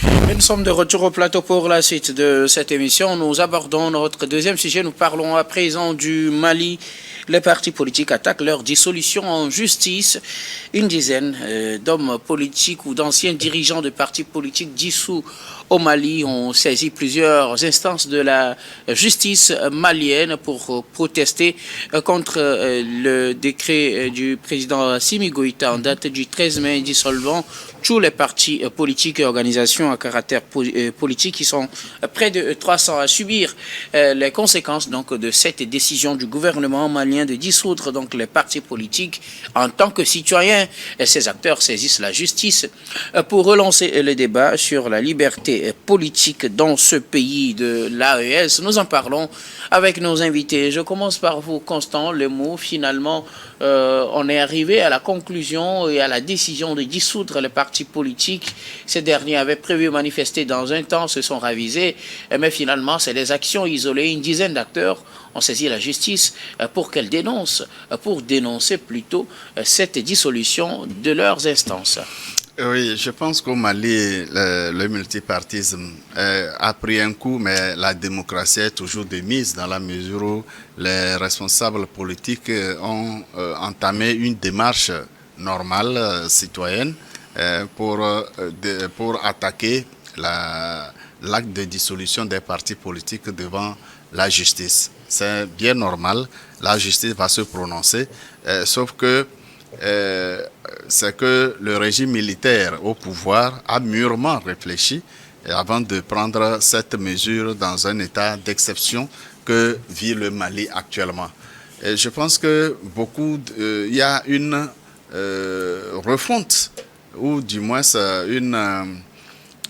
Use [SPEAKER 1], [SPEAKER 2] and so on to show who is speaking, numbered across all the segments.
[SPEAKER 1] Et nous sommes de retour au plateau pour la suite de cette émission. Nous abordons notre deuxième sujet. Nous parlons à présent du Mali. Les partis politiques attaquent leur dissolution en justice. Une dizaine d'hommes politiques ou d'anciens dirigeants de partis politiques dissous au Mali ont saisi plusieurs instances de la justice malienne pour protester contre le décret du président Assimi Goïta en date du 13 mai dissolvant tous les partis politiques et organisations à caractère politique qui sont près de 300 à subir les conséquences donc de cette décision du gouvernement malien de dissoudre donc les partis politiques en tant que citoyens. Ces acteurs saisissent la justice pour relancer le débat sur la liberté politique dans ce pays de l'AES. Nous en parlons avec nos invités. Je commence par vous, Constant Lemou. Finalement, on est arrivé à la conclusion et à la décision de dissoudre les partis politiques. Ces derniers avaient prévu manifester dans un temps, se sont ravisés, mais finalement, c'est des actions isolées. Une dizaine d'acteurs ont saisi la justice pour qu'elle dénonce, pour dénoncer plutôt cette dissolution de leurs instances.
[SPEAKER 2] Oui, je pense qu'au Mali, le multipartisme a pris un coup, mais la démocratie est toujours de mise dans la mesure où les responsables politiques ont entamé une démarche normale, citoyenne, pour attaquer l'acte de dissolution des partis politiques devant la justice. C'est bien normal, la justice va se prononcer, sauf que c'est que le régime militaire au pouvoir a mûrement réfléchi avant de prendre cette mesure dans un état d'exception que vit le Mali actuellement. Et je pense que il y a une refonte ou du moins une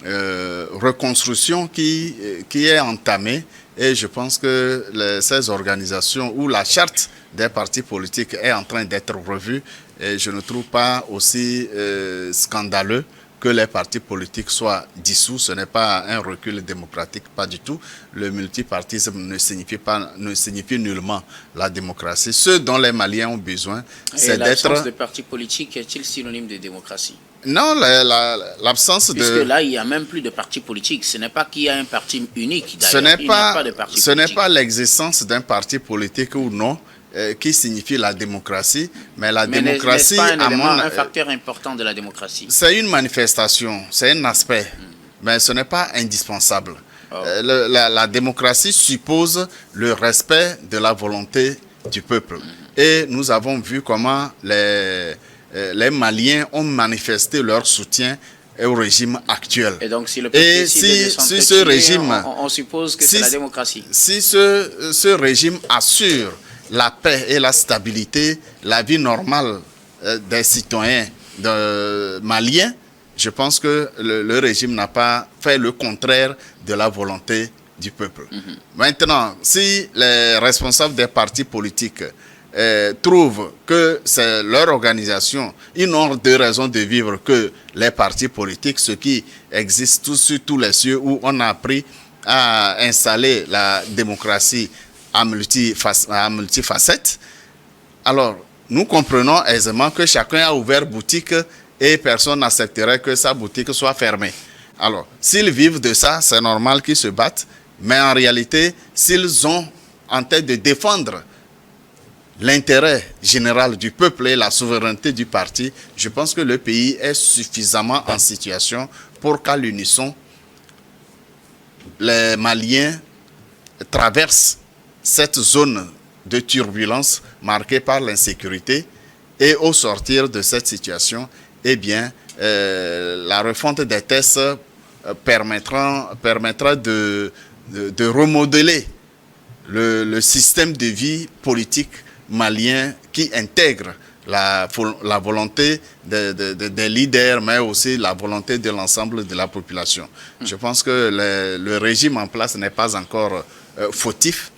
[SPEAKER 2] reconstruction qui est entamée. Et je pense que ces organisations ou la charte des partis politiques est en train d'être revue. Et je ne trouve pas aussi scandaleux que les partis politiques soient dissous. Ce n'est pas un recul démocratique, pas du tout. Le multipartisme ne signifie nullement la démocratie. Ce dont les Maliens ont besoin, c'est d'être...
[SPEAKER 1] L'absence de partis politiques est-il synonyme de démocratie?
[SPEAKER 2] Non, l'absence de...
[SPEAKER 1] Puisque là, il n'y a même plus de parti politique. Ce n'est pas qu'il y a un parti unique.
[SPEAKER 2] Ce n'est pas l'existence d'un parti politique ou non qui signifie la démocratie, mais la démocratie...
[SPEAKER 1] N'est-ce pas un facteur important de la démocratie?
[SPEAKER 2] C'est une manifestation, c'est un aspect, mais ce n'est pas indispensable. La démocratie suppose le respect de la volonté du peuple. Et nous avons vu comment les Maliens ont manifesté leur soutien au régime actuel.
[SPEAKER 1] Et donc, si le peuple décide de s'entretuer, on suppose que c'est la démocratie.
[SPEAKER 2] Si ce régime assure la paix et la stabilité, la vie normale des citoyens maliens, je pense que le régime n'a pas fait le contraire de la volonté du peuple. Maintenant, si les responsables des partis politiques trouvent que c'est leur organisation, ils n'ont de raison de vivre que les partis politiques, ce qui existe sur tous les cieux, où on a appris à installer la démocratie à multifacettes. Alors, nous comprenons aisément que chacun a ouvert boutique et personne n'accepterait que sa boutique soit fermée. Alors, s'ils vivent de ça, c'est normal qu'ils se battent, mais en réalité, s'ils ont en tête de défendre l'intérêt général du peuple et la souveraineté du parti, je pense que le pays est suffisamment en situation pour qu'à l'unisson, les Maliens traversent cette zone de turbulence marquée par l'insécurité et au sortir de cette situation, eh bien, la refonte des tests permettra de remodeler le système de vie politique malien qui intègre la volonté des leaders, mais aussi la volonté de l'ensemble de la population. Je pense que le régime en place n'est pas encore fautif.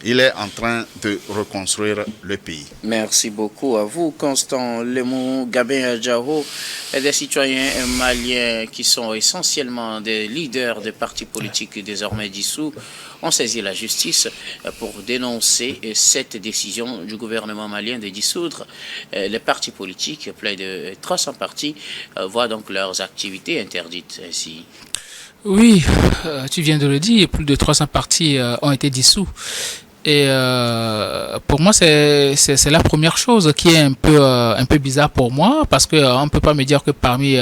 [SPEAKER 2] il est en train de reconstruire le pays.
[SPEAKER 1] Merci beaucoup à vous, Constant Lemou, Gabin Adjao, et des citoyens maliens qui sont essentiellement des leaders des partis politiques désormais dissous ont saisi la justice pour dénoncer cette décision du gouvernement malien de dissoudre les partis politiques. Près de 300 partis voient donc leurs activités interdites ainsi.
[SPEAKER 3] Oui, tu viens de le dire, plus de 300 partis ont été dissous. Et pour moi, c'est la première chose qui est un peu bizarre pour moi, parce qu'on ne peut pas me dire que parmi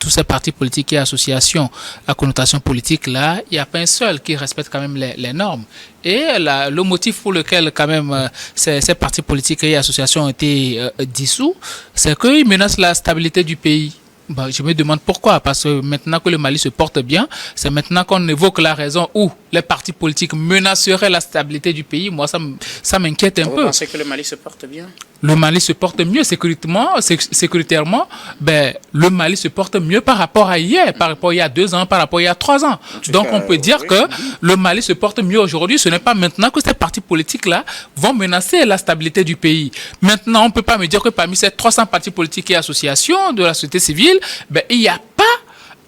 [SPEAKER 3] tous ces partis politiques et associations à connotation politique, là, il n'y a pas un seul qui respecte quand même les normes. Et le motif pour lequel quand même ces partis politiques et associations ont été dissous, c'est qu'ils menacent la stabilité du pays. Bah, je me demande pourquoi, parce que maintenant que le Mali se porte bien, c'est maintenant qu'on évoque la raison où les partis politiques menaceraient la stabilité du pays. Moi, ça m'inquiète un peu.
[SPEAKER 1] Vous pensez que le Mali se porte bien?
[SPEAKER 3] Le Mali se porte mieux sécuritairement. Ben, le Mali se porte mieux par rapport à hier, par rapport à il y a 2 ans, par rapport à il y a 3 ans. Donc, on peut dire que le Mali se porte mieux aujourd'hui. Ce n'est pas maintenant que ces partis politiques-là vont menacer la stabilité du pays. Maintenant, on ne peut pas me dire que parmi ces 300 partis politiques et associations de la société civile, ben, il n'y a pas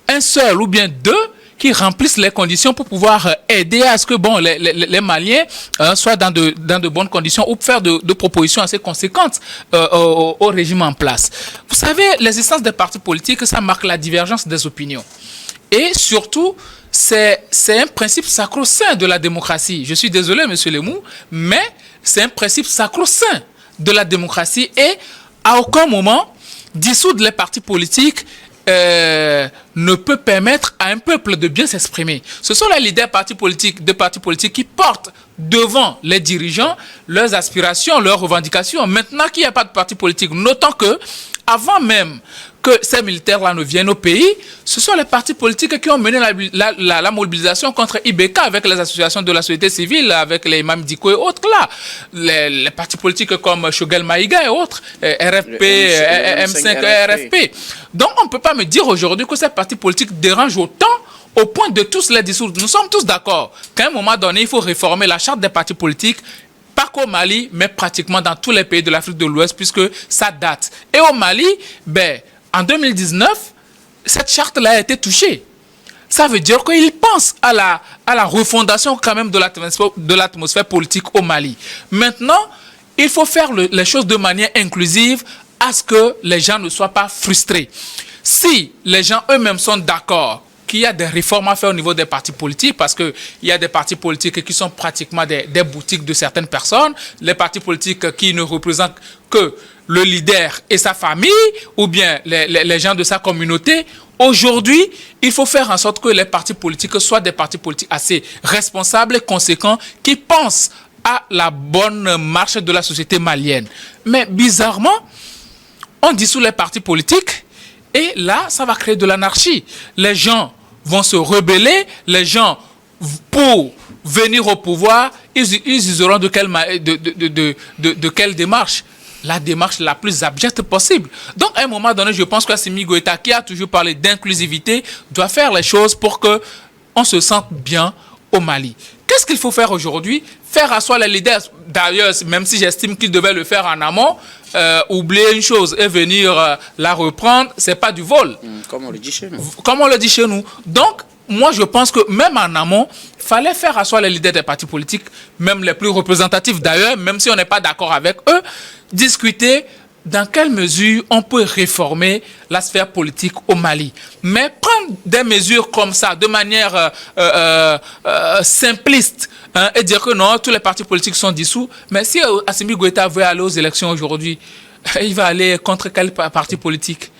[SPEAKER 3] un seul ou bien 2 qui remplissent les conditions pour pouvoir aider à ce que bon, les Maliens soient dans de bonnes conditions ou faire de propositions assez conséquentes au régime en place. Vous savez, l'existence des partis politiques, ça marque la divergence des opinions. Et surtout, c'est un principe sacro-saint de la démocratie. Je suis désolé, monsieur Lemou, mais c'est un principe sacro-saint de la démocratie et à aucun moment, dissoudre les partis politiques ne peut permettre à un peuple de bien s'exprimer. Ce sont les leaders de partis politiques qui portent devant les dirigeants leurs aspirations, leurs revendications. Maintenant qu'il n'y a pas de parti politique, notons que avant même que ces militaires-là ne viennent au pays, ce sont les partis politiques qui ont mené la mobilisation contre IBK avec les associations de la société civile, avec les imams Diko et autres là. Les partis politiques comme Shogel Maïga et autres, RFP, M5, RFP. Donc on ne peut pas me dire aujourd'hui que ces partis politiques dérangent autant au point de tous les dissoudre. Nous sommes tous d'accord qu'à un moment donné, il faut réformer la charte des partis politiques, pas qu'au Mali, mais pratiquement dans tous les pays de l'Afrique de l'Ouest, puisque ça date. Et au Mali, ben, en 2019, cette charte-là a été touchée. Ça veut dire qu'ils pensent à la refondation quand même de l'atmosphère politique au Mali. Maintenant, il faut faire les choses de manière inclusive à ce que les gens ne soient pas frustrés. Si les gens eux-mêmes sont d'accord qu'il y a des réformes à faire au niveau des partis politiques, parce qu'il y a des partis politiques qui sont pratiquement des boutiques de certaines personnes, les partis politiques qui ne représentent que le leader et sa famille, ou bien les gens de sa communauté. Aujourd'hui, il faut faire en sorte que les partis politiques soient des partis politiques assez responsables et conséquents, qui pensent à la bonne marche de la société malienne. Mais bizarrement, on dissout les partis politiques, et là, ça va créer de l'anarchie. Les gens vont se rebeller, les gens, pour venir au pouvoir, ils useront de quelle démarche? La démarche la plus abjecte possible. Donc, à un moment donné, je pense qu'Assimi Goïta, qui a toujours parlé d'inclusivité, doit faire les choses pour qu'on se sente bien au Mali. Qu'est-ce qu'il faut faire aujourd'hui? Faire asseoir les leaders. D'ailleurs, même si j'estime qu'ils devaient le faire en amont, oublier une chose et venir la reprendre, c'est pas du vol.
[SPEAKER 1] Comme on le dit chez nous.
[SPEAKER 3] Comme on le dit chez nous. Donc, moi, je pense que même en amont, il fallait faire asseoir les leaders des partis politiques, même les plus représentatifs d'ailleurs, même si on n'est pas d'accord avec eux, discuter dans quelle mesure on peut réformer la sphère politique au Mali. Mais prendre des mesures comme ça, de manière simpliste, hein, et dire que non, tous les partis politiques sont dissous. Mais si Assimi Goïta veut aller aux élections aujourd'hui, il va aller contre quel parti politique?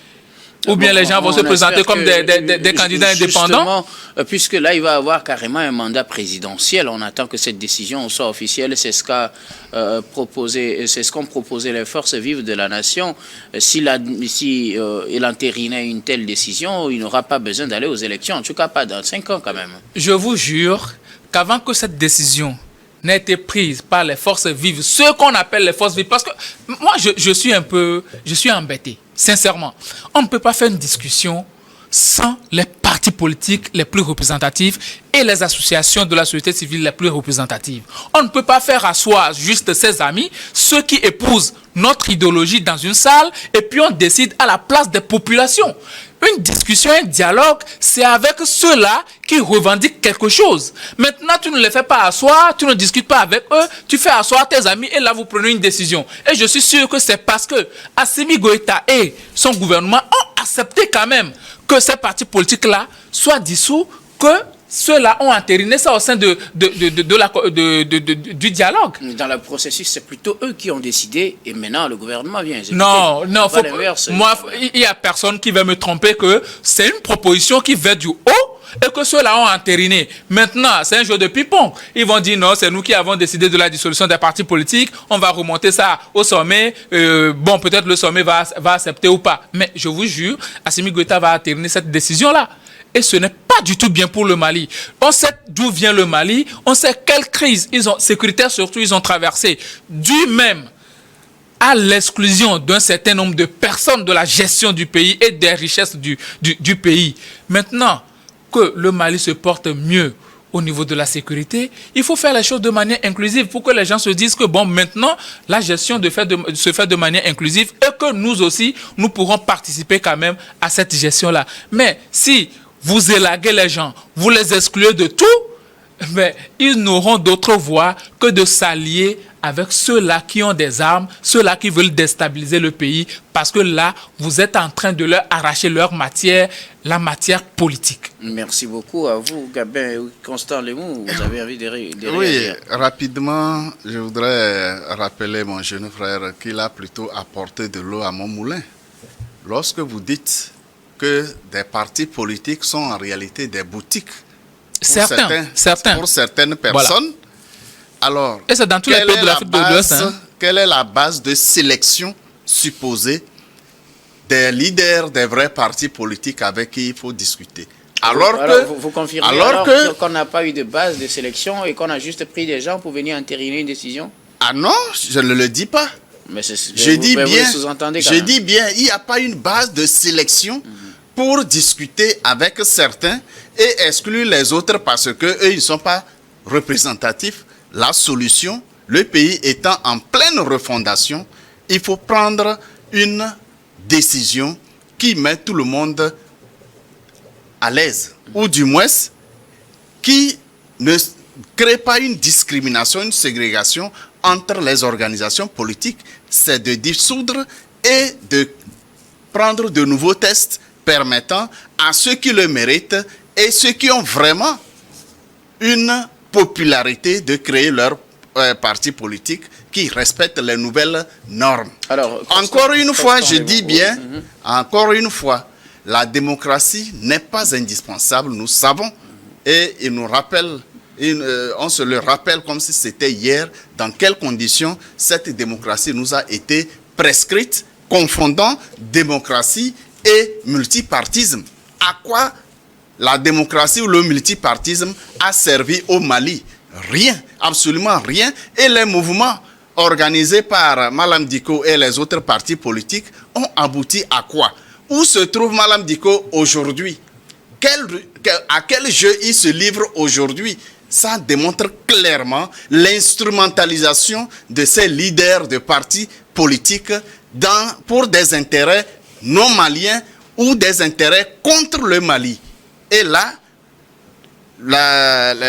[SPEAKER 3] Ou bien les gens vont se présenter comme des candidats indépendants.
[SPEAKER 1] Puisque là, il va avoir carrément un mandat présidentiel. On attend que cette décision soit officielle. C'est ce qu'a proposé, c'est ce qu'ont proposé les forces vives de la nation. Si il entérinait une telle décision, il n'aura pas besoin d'aller aux élections. En tout cas, pas dans 5 ans quand même.
[SPEAKER 3] Je vous jure qu'avant que cette décision n'ait été prise par les forces vives, ce qu'on appelle les forces vives, parce que moi, je suis embêté. Sincèrement, on ne peut pas faire une discussion sans les partis partis politiques les plus représentatifs et les associations de la société civile les plus représentatives. On ne peut pas faire asseoir juste ses amis, ceux qui épousent notre idéologie dans une salle, et puis on décide à la place des populations. Une discussion, un dialogue, c'est avec ceux-là qui revendiquent quelque chose. Maintenant, tu ne les fais pas asseoir, tu ne discutes pas avec eux, tu fais asseoir tes amis et là, vous prenez une décision. Et je suis sûr que c'est parce que Assimi Goïta et son gouvernement ont accepté quand même que ces partis politiques-là soient dissous, que ceux-là ont entériné ça au sein du dialogue.
[SPEAKER 1] Dans le processus, c'est plutôt eux qui ont décidé et maintenant le gouvernement vient exécuter.
[SPEAKER 3] Non,
[SPEAKER 1] Moi,
[SPEAKER 3] il n'y a personne qui va me tromper que c'est une proposition qui vient du haut et que ceux-là ont entériné. Maintenant, c'est un jeu de ping-pong. Ils vont dire non, c'est nous qui avons décidé de la dissolution des partis politiques, on va remonter ça au sommet. Bon, peut-être le sommet va accepter ou pas. Mais je vous jure, Assimi Goïta va entériner cette décision-là. Et ce n'est pas du tout bien pour le Mali. On sait d'où vient le Mali, on sait quelle crise sécuritaire surtout ils ont traversé, dû même à l'exclusion d'un certain nombre de personnes de la gestion du pays et des richesses du pays. Maintenant que le Mali se porte mieux au niveau de la sécurité, il faut faire les choses de manière inclusive pour que les gens se disent que bon, maintenant, la gestion se fait de manière inclusive et que nous aussi, nous pourrons participer quand même à cette gestion-là. Mais si vous élaguez les gens, vous les excluez de tout, mais ils n'auront d'autre voie que de s'allier avec ceux-là qui ont des armes, ceux-là qui veulent déstabiliser le pays, parce que là, vous êtes en train de leur arracher leur matière, la matière politique.
[SPEAKER 1] Merci beaucoup à vous, Gabin. Constant Lemou, vous avez envie de réagir.
[SPEAKER 2] Oui, rapidement, je voudrais rappeler mon jeune frère qu'il a plutôt apporté de l'eau à mon moulin. Lorsque vous dites que des partis politiques sont en réalité des boutiques pour certaines personnes. Voilà. Alors,
[SPEAKER 3] et c'est dans tous les pays de l'Afrique de l'Ouest.
[SPEAKER 2] Quelle est la base de sélection supposée des leaders des vrais partis politiques avec qui il faut discuter?
[SPEAKER 1] Alors vous confirmez qu'on n'a pas eu de base de sélection et qu'on a juste pris des gens pour venir entériner une décision?
[SPEAKER 2] Ah non, je ne le dis pas. Je dis bien, il n'y a pas une base de sélection pour discuter avec certains et exclure les autres parce qu'eux, ils ne sont pas représentatifs. La solution, le pays étant en pleine refondation, il faut prendre une décision qui met tout le monde à l'aise, ou du moins qui ne crée pas une discrimination, une ségrégation entre les organisations politiques. C'est de dissoudre et de prendre de nouveaux tests permettant à ceux qui le méritent et ceux qui ont vraiment une popularité de créer leur parti politique qui respecte les nouvelles normes. Alors, encore une fois, je dis bien, encore une fois, la démocratie n'est pas indispensable, nous savons, et il nous rappelle, on se le rappelle comme si c'était hier, dans quelles conditions cette démocratie nous a été prescrite, confondant démocratie et multipartisme. À quoi la démocratie ou le multipartisme a servi au Mali? Rien, absolument rien. Et les mouvements organisés par Malam Dicko et les autres partis politiques ont abouti à quoi? Où se trouve Malam Dicko aujourd'hui? À quel jeu il se livre aujourd'hui? Ça démontre clairement l'instrumentalisation de ces leaders de partis politiques pour des intérêts non maliens ou des intérêts contre le Mali. Et là,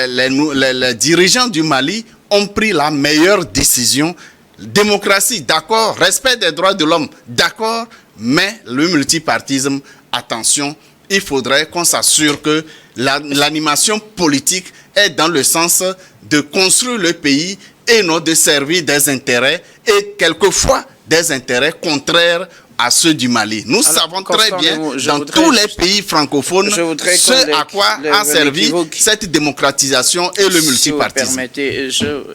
[SPEAKER 2] les dirigeants du Mali ont pris la meilleure décision. Démocratie, d'accord. Respect des droits de l'homme, d'accord. Mais le multipartisme, attention, il faudrait qu'on s'assure que l'animation politique est dans le sens de construire le pays et non de servir des intérêts et quelquefois des intérêts contraires à ceux du Mali. Nous savons très bien, dans tous les pays francophones, ce à quoi a servi cette démocratisation et le multipartisme.
[SPEAKER 1] Si vous permettez,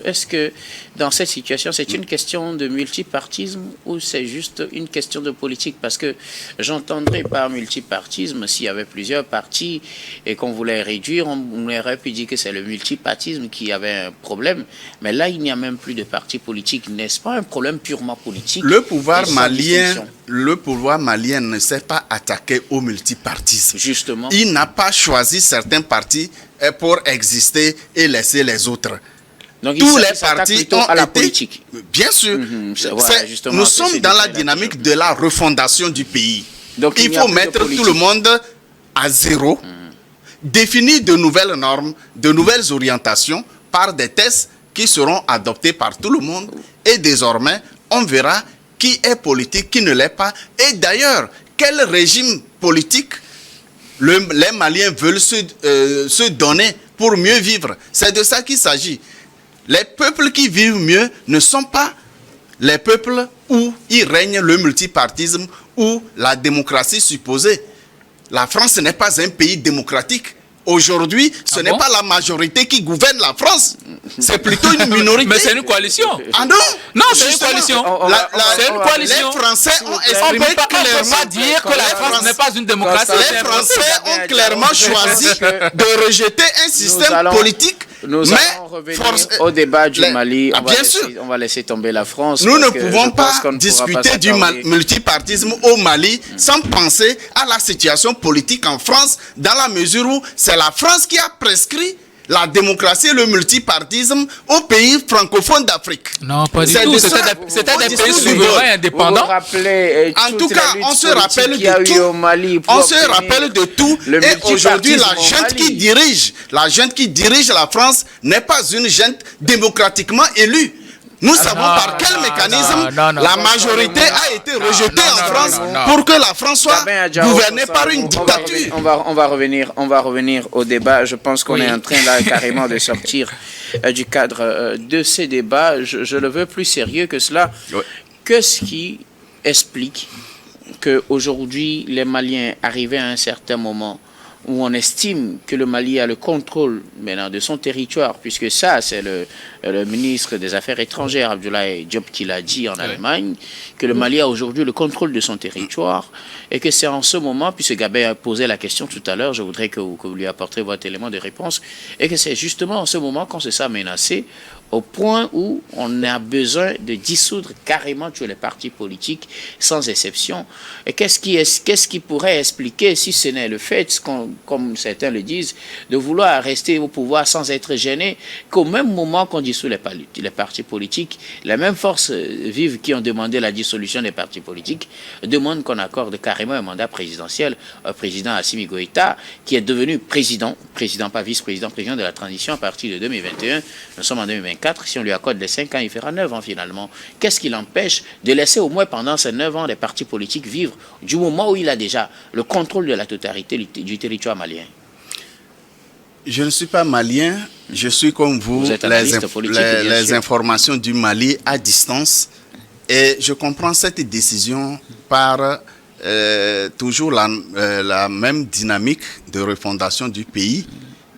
[SPEAKER 1] est-ce que dans cette situation, c'est une question de multipartisme ou c'est juste une question de politique? Parce que j'entendrais par multipartisme, s'il y avait plusieurs partis et qu'on voulait réduire, on aurait pu dire que c'est le multipartisme qui avait un problème. Mais là, il n'y a même plus de parti politique. N'est-ce pas un problème purement politique?
[SPEAKER 2] Le pouvoir malien ne s'est pas attaqué au multipartisme.
[SPEAKER 1] Justement.
[SPEAKER 2] Il n'a pas choisi certains partis pour exister et laisser les autres.
[SPEAKER 1] Donc,
[SPEAKER 2] Tous les partis ont
[SPEAKER 1] à la
[SPEAKER 2] été,
[SPEAKER 1] politique.
[SPEAKER 2] Bien sûr.
[SPEAKER 1] Voilà,
[SPEAKER 2] Nous sommes dans la dynamique de la refondation du pays.
[SPEAKER 1] Donc,
[SPEAKER 2] il faut mettre tout le monde à zéro, définir de nouvelles normes, de nouvelles orientations par des tests qui seront adoptés par tout le monde. Et désormais, on verra qui est politique, qui ne l'est pas. Et d'ailleurs, quel régime politique les Maliens veulent se donner pour mieux vivre. C'est de ça qu'il s'agit. Les peuples qui vivent mieux ne sont pas les peuples où il règne le multipartisme ou la démocratie supposée. La France n'est pas un pays démocratique. Aujourd'hui, ce n'est pas la majorité qui gouverne la France. C'est plutôt une minorité.
[SPEAKER 3] Mais c'est une coalition.
[SPEAKER 2] Ah non?
[SPEAKER 3] Non, c'est une coalition. C'est une coalition.
[SPEAKER 2] Les Français ont
[SPEAKER 3] On ne
[SPEAKER 2] exprimé
[SPEAKER 3] peut
[SPEAKER 2] clairement
[SPEAKER 3] pas dire que la France n'est pas une démocratie.
[SPEAKER 2] Les Français ont clairement choisi de rejeter un système politique.
[SPEAKER 1] Nous allons revenir au débat du Mali. On va laisser tomber la France.
[SPEAKER 2] Nous ne pouvons pas discuter du multipartisme au Mali sans penser à la situation politique en France, dans la mesure où c'est la France qui a prescrit la démocratie et le multipartisme aux pays francophones d'Afrique.
[SPEAKER 3] Non, pas du tout. C'était des pays souverains indépendants.
[SPEAKER 2] En tout cas, on se rappelle de tout. On se rappelle de tout. Et aujourd'hui, la junte qui dirige la France n'est pas une junte démocratiquement élue. Nous savons par quel mécanisme la majorité a été rejetée en France pour que la France soit gouvernée par une dictature.
[SPEAKER 1] On va revenir au débat. Je pense qu'on est en train là carrément de sortir du cadre de ces débats. Je le veux plus sérieux que cela.
[SPEAKER 2] Oui.
[SPEAKER 1] Qu'est-ce qui explique qu'aujourd'hui les Maliens arrivés à un certain moment où on estime que le Mali a le contrôle maintenant de son territoire, puisque ça, c'est le ministre des Affaires étrangères, Abdoulaye Diop, qui l'a dit en Allemagne, que le Mali a aujourd'hui le contrôle de son territoire, et que c'est en ce moment, puisque Gabé a posé la question tout à l'heure, je voudrais que vous lui apporterez votre élément de réponse, et que c'est justement en ce moment qu'on se sent menacé, au point où on a besoin de dissoudre carrément tous les partis politiques, sans exception. Et qu'est-ce qui pourrait expliquer, si ce n'est le fait, comme certains le disent, de vouloir rester au pouvoir sans être gêné, qu'au même moment qu'on dissout les partis politiques, les mêmes forces vives qui ont demandé la dissolution des partis politiques demandent qu'on accorde carrément un mandat présidentiel au président Assimi Goïta, qui est devenu président pas vice-président, président de la transition à partir de 2021. Nous sommes en 2024. Si on lui accorde les 5 ans, il fera 9 ans finalement. Qu'est-ce qui l'empêche de laisser au moins pendant ces 9 ans les partis politiques vivre du moment où il a déjà le contrôle de la totalité du territoire malien?
[SPEAKER 2] Je ne suis pas malien, je suis comme vous
[SPEAKER 1] êtes
[SPEAKER 2] les informations du Mali à distance, et je comprends cette décision par toujours la même dynamique de refondation du pays,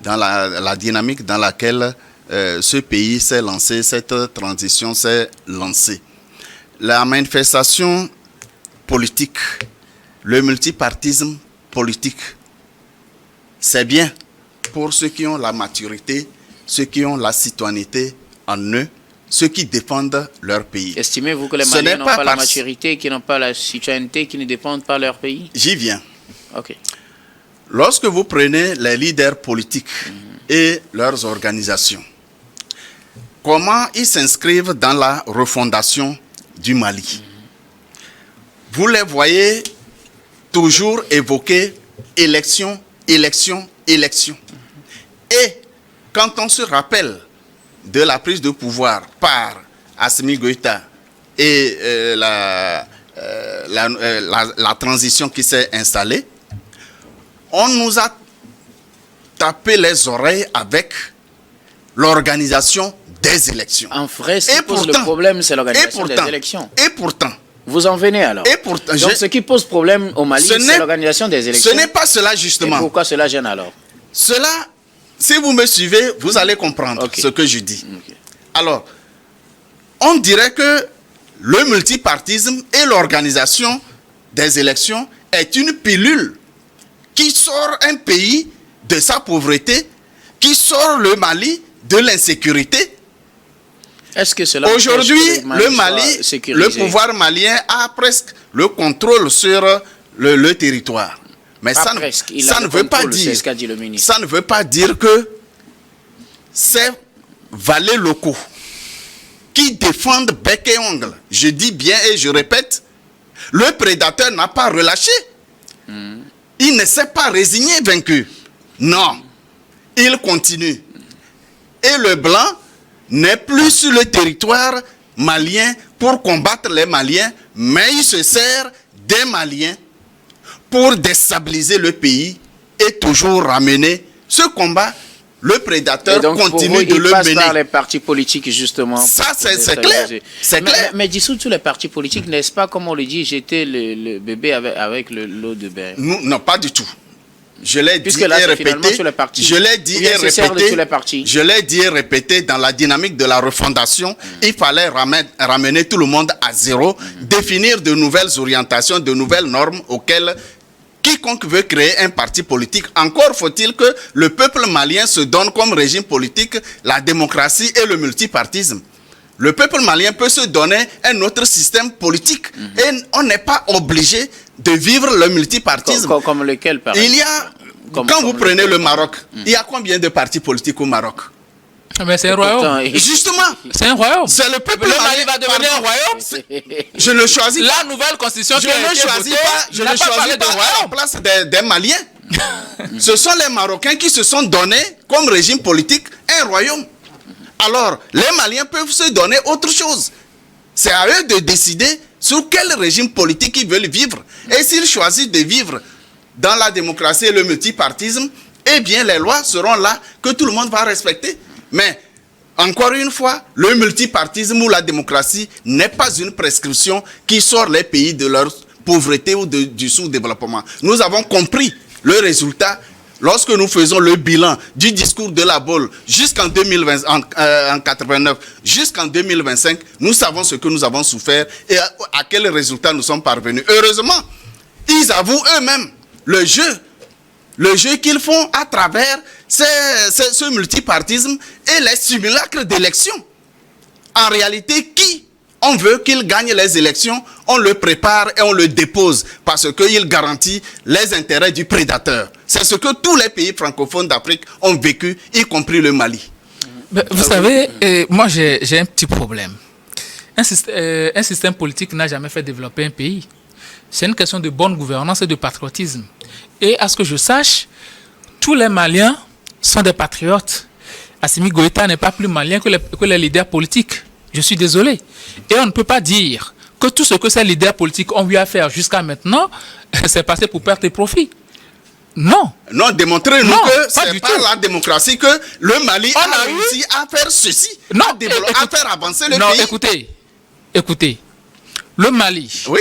[SPEAKER 2] dans la dynamique dans laquelle ce pays s'est lancé, cette transition s'est lancée. La manifestation politique, le multipartisme politique, c'est bien pour ceux qui ont la maturité, ceux qui ont la citoyenneté en eux, ceux qui défendent leur pays.
[SPEAKER 1] Estimez-vous que les Maliens n'ont pas la maturité, qui n'ont pas la citoyenneté, qui ne dépendent pas leur pays?
[SPEAKER 2] J'y viens.
[SPEAKER 1] Ok.
[SPEAKER 2] Lorsque vous prenez les leaders politiques et leurs organisations, comment ils s'inscrivent dans la refondation du Mali? Vous les voyez toujours évoquer élection, élection, élection. Et quand on se rappelle de la prise de pouvoir par Assimi Goïta et la transition qui s'est installée, on nous a tapé les oreilles avec l'organisation des élections.
[SPEAKER 1] En vrai, ce qui pose le problème, c'est l'organisation des élections.
[SPEAKER 2] Et pourtant.
[SPEAKER 1] Vous en venez alors.
[SPEAKER 2] Et pourtant.
[SPEAKER 1] Donc ce qui pose problème au Mali, c'est l'organisation des élections.
[SPEAKER 2] Ce n'est pas cela justement.
[SPEAKER 1] Et pourquoi cela gêne alors?
[SPEAKER 2] Cela, si vous me suivez, vous allez comprendre ce que je dis.
[SPEAKER 1] Okay.
[SPEAKER 2] Alors, on dirait que le multipartisme et l'organisation des élections est une pilule qui sort un pays de sa pauvreté, qui sort le Mali de l'insécurité.
[SPEAKER 1] Est-ce que cela
[SPEAKER 2] Aujourd'hui,
[SPEAKER 1] empêche que
[SPEAKER 2] le Mali,
[SPEAKER 1] soit sécurisé?
[SPEAKER 2] le pouvoir malien a presque le contrôle sur le territoire. Mais
[SPEAKER 1] Pas
[SPEAKER 2] ça,
[SPEAKER 1] presque, il
[SPEAKER 2] ça
[SPEAKER 1] a
[SPEAKER 2] ne
[SPEAKER 1] le
[SPEAKER 2] veut pas
[SPEAKER 1] contrôle, c'est
[SPEAKER 2] dire,
[SPEAKER 1] ce qu'a dit le ministre.
[SPEAKER 2] ça ne veut pas dire que ces valets locaux qui défendent bec et ongle, je dis bien et je répète, le prédateur n'a pas relâché. Il ne s'est pas résigné vaincu. Non, il continue. Et le blanc n'est plus sur le territoire malien pour combattre les Maliens, mais il se sert des Maliens pour déstabiliser le pays et toujours ramener ce combat. Le prédateur
[SPEAKER 1] Et donc,
[SPEAKER 2] continue
[SPEAKER 1] pour vous,
[SPEAKER 2] de
[SPEAKER 1] il
[SPEAKER 2] le
[SPEAKER 1] passe
[SPEAKER 2] mener.
[SPEAKER 1] par les partis politiques, justement.
[SPEAKER 2] Ça,
[SPEAKER 1] pour
[SPEAKER 2] c'est
[SPEAKER 1] déstabiliser.
[SPEAKER 2] clair. C'est clair.
[SPEAKER 1] Mais dissoudre tous les partis politiques, n'est-ce pas, comme on le dit, jeter le bébé avec l'eau de bain?
[SPEAKER 2] Non, pas du tout. Je l'ai dit
[SPEAKER 1] Puisque là,
[SPEAKER 2] et
[SPEAKER 1] c'est finalement
[SPEAKER 2] répété.
[SPEAKER 1] sur les partis.
[SPEAKER 2] Je l'ai dit
[SPEAKER 1] Ou bien
[SPEAKER 2] et
[SPEAKER 1] se sert de
[SPEAKER 2] répété.
[SPEAKER 1] tous les partis.
[SPEAKER 2] Je l'ai dit et répété dans la dynamique de la refondation. Il fallait ramener tout le monde à zéro, définir de nouvelles orientations, de nouvelles normes auxquelles quiconque veut créer un parti politique. Encore faut-il que le peuple malien se donne comme régime politique la démocratie et le multipartisme. Le peuple malien peut se donner un autre système politique et on n'est pas obligé de vivre le multipartisme.
[SPEAKER 1] Comme lequel, par exemple?
[SPEAKER 2] Il y a,
[SPEAKER 1] Comme
[SPEAKER 2] vous prenez
[SPEAKER 1] lequel?
[SPEAKER 2] le Maroc, il y a combien de partis politiques au Maroc?
[SPEAKER 3] Mais c'est un royaume.
[SPEAKER 1] Pourtant,
[SPEAKER 2] Justement,
[SPEAKER 3] C'est un royaume.
[SPEAKER 2] c'est le peuple
[SPEAKER 3] Le Mali
[SPEAKER 2] malien.
[SPEAKER 3] va devenir un
[SPEAKER 2] Pardon,
[SPEAKER 3] royaume.
[SPEAKER 2] Je ne choisis pas.
[SPEAKER 3] La nouvelle constitution
[SPEAKER 2] Je
[SPEAKER 3] qui a
[SPEAKER 2] ne
[SPEAKER 3] été
[SPEAKER 2] choisis
[SPEAKER 3] votée
[SPEAKER 2] pas, je
[SPEAKER 3] n'a
[SPEAKER 2] ne
[SPEAKER 3] pas
[SPEAKER 2] choisis
[SPEAKER 3] parlé de
[SPEAKER 2] pas à la
[SPEAKER 3] royaume.
[SPEAKER 2] place des Maliens. Ce sont les Marocains qui se sont donnés comme régime politique un royaume. Alors, les Maliens peuvent se donner autre chose. C'est à eux de décider sur quel régime politique ils veulent vivre. Et s'ils choisissent de vivre dans la démocratie et le multipartisme, eh bien, les lois seront là que tout le monde va respecter. Mais, encore une fois, le multipartisme ou la démocratie n'est pas une prescription qui sort les pays de leur pauvreté ou du sous-développement. Nous avons compris le résultat lorsque nous faisons le bilan du discours de la Baule jusqu'en 2020, en 89 jusqu'en 2025, nous savons ce que nous avons souffert et à quel résultat nous sommes parvenus. Heureusement, ils avouent eux-mêmes le jeu qu'ils font à travers ce multipartisme et les simulacres d'élections. En réalité, qui on veut qu'il gagne les élections, on le prépare et on le dépose parce qu'il garantit les intérêts du prédateur. C'est ce que tous les pays francophones d'Afrique ont vécu, y compris le Mali.
[SPEAKER 3] Vous savez, moi j'ai un petit problème. Un système politique n'a jamais fait développer un pays. C'est une question de bonne gouvernance et de patriotisme. Et à ce que je sache, tous les Maliens sont des patriotes. Assimi Goïta n'est pas plus malien que les leaders politiques. Je suis désolé. Et on ne peut pas dire que tout ce que ces leaders politiques ont eu à faire jusqu'à maintenant, c'est passé pour perte et profit. Non.
[SPEAKER 2] Non, démontrez-nous
[SPEAKER 3] Non,
[SPEAKER 2] que
[SPEAKER 3] pas
[SPEAKER 2] c'est
[SPEAKER 3] du
[SPEAKER 2] par
[SPEAKER 3] tout.
[SPEAKER 2] la démocratie que le Mali
[SPEAKER 3] On
[SPEAKER 2] a
[SPEAKER 3] a eu-
[SPEAKER 2] réussi à faire ceci,
[SPEAKER 3] Non,
[SPEAKER 2] à faire avancer le
[SPEAKER 3] non,
[SPEAKER 2] pays.
[SPEAKER 3] écoutez. Le Mali,
[SPEAKER 2] Oui,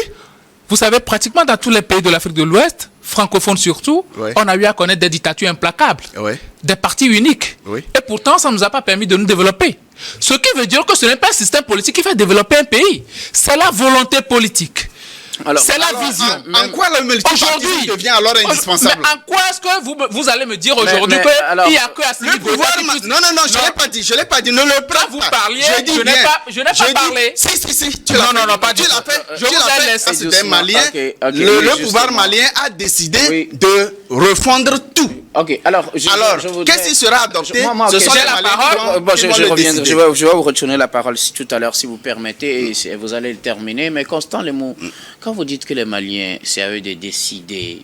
[SPEAKER 3] vous savez, pratiquement dans tous les pays de l'Afrique de l'Ouest, francophones surtout,
[SPEAKER 2] Ouais.
[SPEAKER 3] on a eu à connaître des dictatures implacables,
[SPEAKER 2] oui.
[SPEAKER 3] des partis uniques.
[SPEAKER 2] Oui.
[SPEAKER 3] Et pourtant, ça ne nous a pas permis de nous développer. Ce qui veut dire que ce n'est pas un système politique qui fait développer un pays. C'est la volonté politique.
[SPEAKER 1] Alors,
[SPEAKER 3] C'est la
[SPEAKER 2] Alors,
[SPEAKER 3] vision.
[SPEAKER 2] en quoi le multipartisme devient alors indispensable?
[SPEAKER 3] Mais en quoi est-ce que vous allez me dire aujourd'hui
[SPEAKER 1] mais,
[SPEAKER 3] qu'il
[SPEAKER 1] alors,
[SPEAKER 3] n'y a que Assimi
[SPEAKER 2] Le
[SPEAKER 3] Goïta
[SPEAKER 2] pouvoir...
[SPEAKER 3] qui puisse-
[SPEAKER 2] Non, je l'ai pas dit, ne le prends
[SPEAKER 3] vous
[SPEAKER 2] pas.
[SPEAKER 3] parliez,
[SPEAKER 2] Je dis
[SPEAKER 3] je n'ai
[SPEAKER 2] bien.
[SPEAKER 3] pas- je n'ai pas
[SPEAKER 2] dis-
[SPEAKER 3] parlé.
[SPEAKER 2] Si, tu
[SPEAKER 3] Non,
[SPEAKER 2] l'as fait.
[SPEAKER 3] non, pas
[SPEAKER 2] tu
[SPEAKER 3] du
[SPEAKER 2] l'as
[SPEAKER 3] tout.
[SPEAKER 2] fait.
[SPEAKER 3] Je
[SPEAKER 2] Tu
[SPEAKER 3] vous
[SPEAKER 2] l'as
[SPEAKER 3] ai
[SPEAKER 2] fait.
[SPEAKER 3] laissé
[SPEAKER 2] Ça, c'était
[SPEAKER 1] doucement.
[SPEAKER 2] malien.
[SPEAKER 1] Ok,
[SPEAKER 2] Le
[SPEAKER 1] oui,
[SPEAKER 2] pouvoir
[SPEAKER 1] justement.
[SPEAKER 2] malien a décidé
[SPEAKER 1] Oui.
[SPEAKER 2] de refondre tout.
[SPEAKER 1] Ok, alors, je voudrais-
[SPEAKER 2] qu'est-ce qui sera adopté?
[SPEAKER 1] Moi,
[SPEAKER 2] Ce
[SPEAKER 1] ok,
[SPEAKER 2] sont
[SPEAKER 1] j'ai
[SPEAKER 2] les
[SPEAKER 1] la
[SPEAKER 2] Maliens
[SPEAKER 1] parole.
[SPEAKER 2] qui vont
[SPEAKER 1] Bon, je
[SPEAKER 2] le
[SPEAKER 1] reviendrai.
[SPEAKER 2] décider.
[SPEAKER 1] Je vais vous retourner la parole tout à l'heure, si vous permettez, et vous allez le terminer. Mais Constant Lemou, quand vous dites que les Maliens, c'est à eux de décider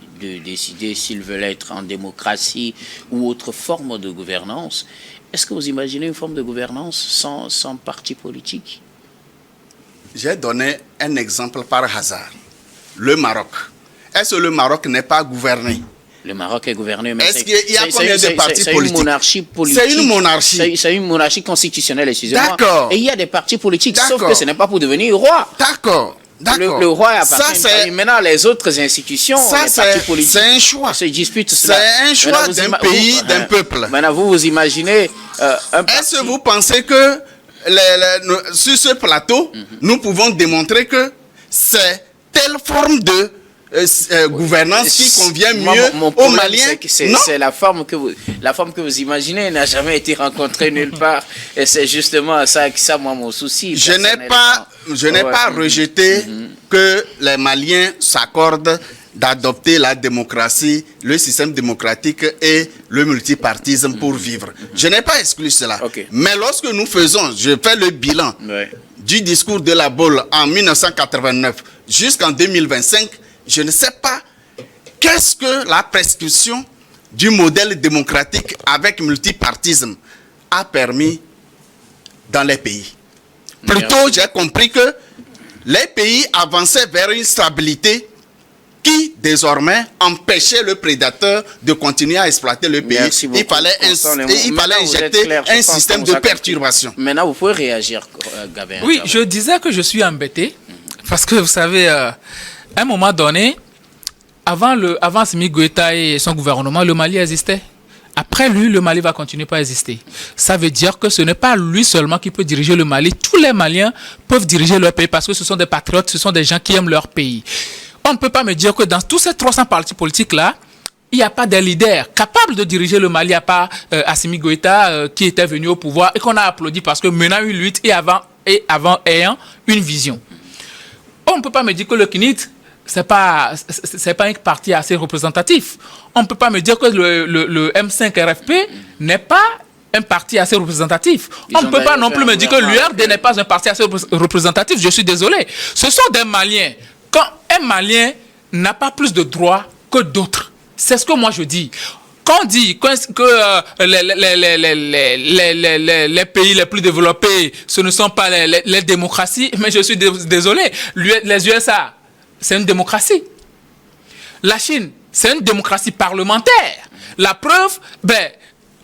[SPEAKER 1] s'ils veulent être en démocratie ou autre forme de gouvernance, est-ce que vous imaginez une forme de gouvernance sans parti politique?
[SPEAKER 2] J'ai donné un exemple par hasard. Le Maroc. Est-ce que le Maroc n'est pas gouverné?
[SPEAKER 1] Le Maroc est gouverné, mais
[SPEAKER 2] Est-ce qu'il y a combien de partis
[SPEAKER 1] c'est
[SPEAKER 2] politiques?
[SPEAKER 1] une monarchie politique.
[SPEAKER 2] C'est une monarchie.
[SPEAKER 1] C'est une monarchie constitutionnelle, excusez-moi.
[SPEAKER 2] D'accord.
[SPEAKER 1] Et il y a des partis politiques, sauf
[SPEAKER 2] D'accord.
[SPEAKER 1] que ce n'est pas pour devenir roi.
[SPEAKER 2] D'accord.
[SPEAKER 1] Le roi appartient
[SPEAKER 2] Ça,
[SPEAKER 1] à une famille. Maintenant, les autres institutions,
[SPEAKER 2] ça,
[SPEAKER 1] les partis
[SPEAKER 2] c'est
[SPEAKER 1] politiques,
[SPEAKER 2] un choix.
[SPEAKER 1] se disputent
[SPEAKER 2] C'est
[SPEAKER 1] cela.
[SPEAKER 2] un choix
[SPEAKER 1] Maintenant,
[SPEAKER 2] d'un pays, d'un peuple.
[SPEAKER 1] Maintenant, vous imaginez un parti.
[SPEAKER 2] Est-ce que vous pensez que sur ce plateau, nous pouvons démontrer que c'est telle forme de gouvernance qui convient mieux aux Maliens.
[SPEAKER 1] C'est la forme que vous imaginez n'a jamais été rencontrée nulle part. Et c'est justement ça moi, mon souci.
[SPEAKER 2] Je n'ai pas rejeté que les Maliens s'accordent d'adopter la démocratie, le système démocratique et le multipartisme pour vivre. Je n'ai pas exclu cela.
[SPEAKER 1] Okay.
[SPEAKER 2] Mais lorsque nous faisons, je fais le bilan du discours de la Baule en 1989 jusqu'en 2025, je ne sais pas qu'est-ce que la prescription du modèle démocratique avec multipartisme a permis dans les pays. Plutôt, j'ai compris que les pays avançaient vers une stabilité qui, désormais, empêchait le prédateur de continuer à exploiter le pays. Il fallait injecter un système de perturbation.
[SPEAKER 1] Maintenant, vous pouvez réagir, Gabin.
[SPEAKER 3] Oui, je disais que je suis embêté parce que, vous savez, à un moment donné, avant Assimi Goïta et son gouvernement, le Mali existait. Après lui, le Mali va continuer à exister. Ça veut dire que ce n'est pas lui seulement qui peut diriger le Mali. Tous les Maliens peuvent diriger leur pays parce que ce sont des patriotes, ce sont des gens qui aiment leur pays. On ne peut pas me dire que dans tous ces 300 partis politiques-là, il n'y a pas de leader capable de diriger le Mali à part Assimi Goïta qui était venu au pouvoir et qu'on a applaudi parce que menant une lutte et avant ayant une vision. On ne peut pas me dire que le CNIT, c'est pas un parti assez représentatif. On ne peut pas me dire que le M5 RFP n'est pas un parti assez représentatif. On ne peut pas non plus me dire que l'URD n'est pas un parti assez représentatif. Je suis désolé. Ce sont des Maliens. Quand un Malien n'a pas plus de droits que d'autres, c'est ce que moi je dis. Quand on dit que les pays les plus développés, ce ne sont pas les démocraties, mais je suis désolé. Les USA, c'est une démocratie. La Chine, c'est une démocratie parlementaire. La preuve,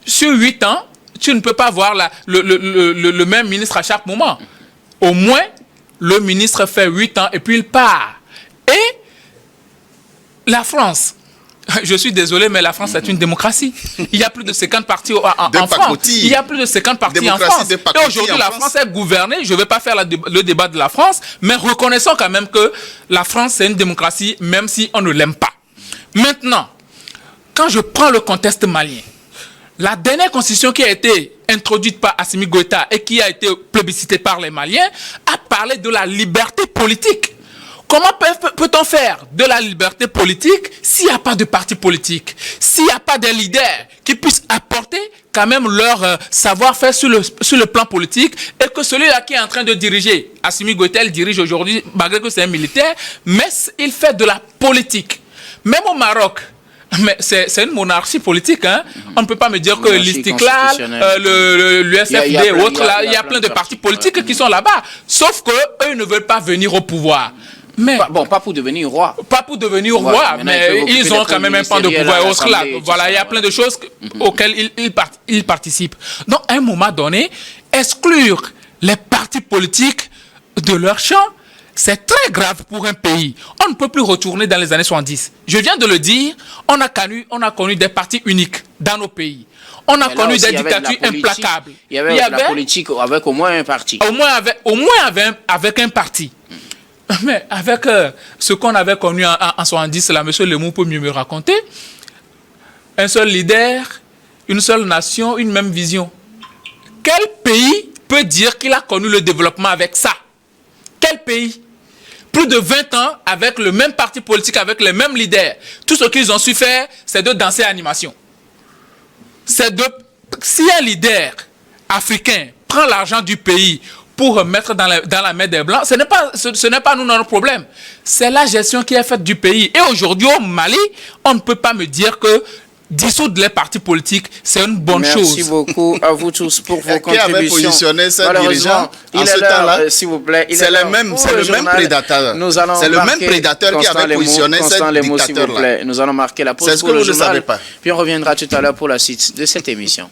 [SPEAKER 3] sur 8 ans, tu ne peux pas voir le même ministre à chaque moment. Au moins, le ministre fait 8 ans et puis il part. Et la France, je suis désolé, mais la France est une démocratie. Il y a plus de 50 partis en France. Il y a plus de 50 partis en France. Et aujourd'hui, la France est gouvernée. Je ne vais pas faire le débat de la France, mais reconnaissons quand même que la France, c'est une démocratie, même si on ne l'aime pas. Maintenant, quand je prends le contexte malien, la dernière constitution qui a été introduite par Assimi Goïta et qui a été plébiscitée par les Maliens a parlé de la liberté politique. Comment peut-on faire de la liberté politique s'il n'y a pas de parti politique, s'il n'y a pas de leaders qui puissent apporter quand même leur savoir-faire sur le plan politique et que celui-là qui est en train de diriger, Assimi Goïta, il dirige aujourd'hui, malgré que c'est un militaire, mais il fait de la politique. Même au Maroc, mais c'est une monarchie politique, hein. On ne peut pas me dire que l'Istiklal, l'USFD ou autres, il y a plein de partis politiques qui sont là-bas. Sauf qu'eux ne veulent pas venir au pouvoir. Mais,
[SPEAKER 1] pas pour devenir roi.
[SPEAKER 3] Pas pour devenir roi, mais ils ont quand même un pan de pouvoir et autres là. Voilà, il y a plein de choses auxquelles ils participent. Donc, à un moment donné, exclure les partis politiques de leur champ, c'est très grave pour un pays. On ne peut plus retourner dans les années 70. Je viens de le dire, on a connu des partis uniques dans nos pays. On a connu des dictatures implacables.
[SPEAKER 1] Il y avait la politique avec au moins un parti.
[SPEAKER 3] Au moins avec un parti. Mais avec ce qu'on avait connu en 70, là, M. Lemou peut mieux me raconter. Un seul leader, une seule nation, une même vision. Quel pays peut dire qu'il a connu le développement avec ça? Quel pays? Plus de 20 ans avec le même parti politique, avec les mêmes leaders. Tout ce qu'ils ont su faire, c'est de danser à animation. Si un leader africain prend l'argent du pays pour mettre dans la main des Blancs, ce n'est pas nous notre problème. C'est la gestion qui est faite du pays. Et aujourd'hui, au Mali, on ne peut pas me dire que dissoudre les partis politiques, c'est une bonne chose.
[SPEAKER 1] Merci beaucoup à vous tous pour vos contributions.
[SPEAKER 2] Qui avait positionné ce dirigeant en ce temps-là?
[SPEAKER 1] S'il vous plaît.
[SPEAKER 2] C'est le même prédateur. C'est le même prédateur qui avait positionné ce dictateur-là.
[SPEAKER 1] Nous allons marquer la pause.
[SPEAKER 2] C'est ce que vous ne savez pas.
[SPEAKER 1] Puis on reviendra tout à l'heure pour la suite de cette émission.